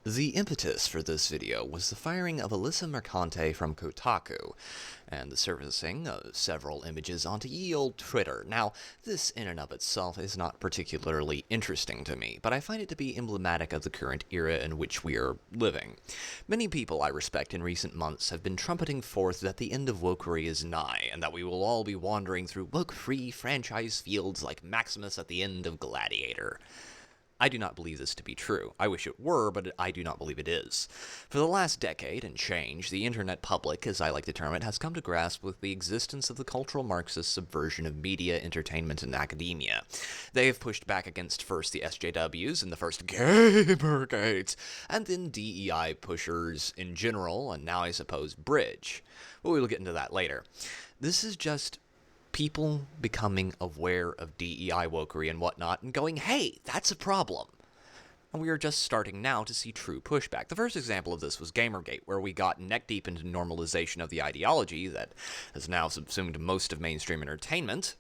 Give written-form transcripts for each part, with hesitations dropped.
The impetus for this video was the firing of Alyssa Mercante from Kotaku, and the surfacing of several images onto ye olde Twitter. Now, this in and of itself is not particularly interesting to me, but I find it to be emblematic of the current era in which we are living. Many people I respect in recent months have been trumpeting forth that the end of wokery is nigh, and that we will all be wandering through woke-free franchise fields like Maximus at the end of Gladiator. I do not believe this to be true. I wish it were, but I do not believe it is. For the last decade and change, the internet public, as I like to term it, has come to grasp with the existence of the cultural Marxist subversion of media, entertainment, and academia. They have pushed back against first the SJWs and the first Gamergates, and then DEI pushers in general, and now I suppose Bridge. But we will get into that later. This is just people becoming aware of DEI wokery and whatnot and going, hey, that's a problem. And we are just starting now to see true pushback. The first example of this was Gamergate, where we got neck deep into normalization of the ideology that has now subsumed most of mainstream entertainment.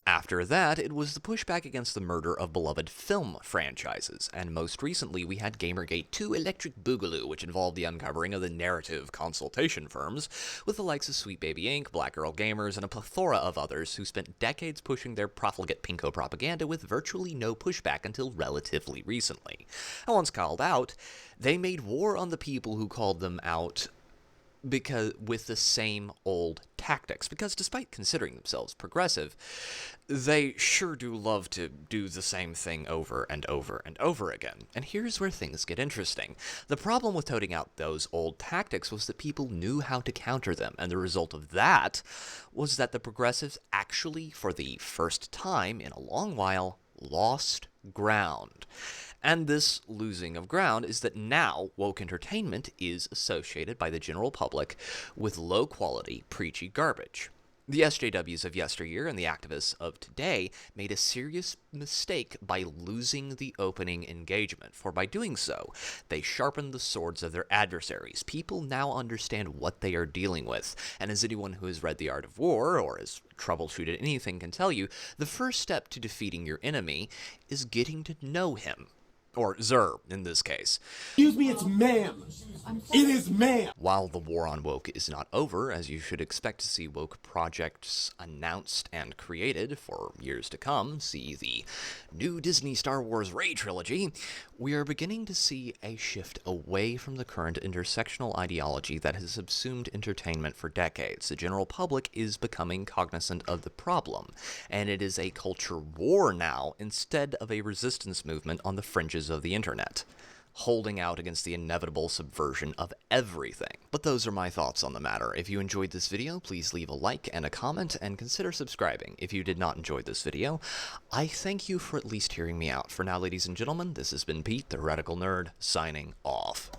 After that, it was the pushback against the murder of beloved film franchises, and most recently we had Gamergate 2 Electric Boogaloo, which involved the uncovering of the narrative consultation firms, with the likes of Sweet Baby Inc., Black Girl Gamers, and a plethora of others who spent decades pushing their profligate pinko propaganda with virtually no pushback until relatively recently. And once called out, they made war on the people who called them out because with the same old tactics, because despite considering themselves progressive, they sure do love to do the same thing over and over and over again. And here's where things get interesting. The problem with toting out those old tactics was that people knew how to counter them, and the result of that was that the progressives actually, for the first time in a long while, lost ground. And this losing of ground is that now woke entertainment is associated by the general public with low-quality, preachy garbage. The SJWs of yesteryear and the activists of today made a serious mistake by losing the opening engagement, for by doing so, they sharpened the swords of their adversaries. People now understand what they are dealing with, and as anyone who has read The Art of War, or has troubleshooted anything can tell you, the first step to defeating your enemy is getting to know him. Or Zer, in this case. Excuse me, it's ma'am. It is ma'am. While the war on woke is not over, as you should expect to see woke projects announced and created for years to come, see the new Disney Star Wars Rey trilogy, we are beginning to see a shift away from the current intersectional ideology that has subsumed entertainment for decades. The general public is becoming cognizant of the problem, and it is a culture war now instead of a resistance movement on the fringes of the internet, holding out against the inevitable subversion of everything. But those are my thoughts on the matter. If you enjoyed this video, please leave a like and a comment, and consider subscribing. If you did not enjoy this video, I thank you for at least hearing me out. For now, ladies and gentlemen, this has been Pete, the Radical Nerd, signing off.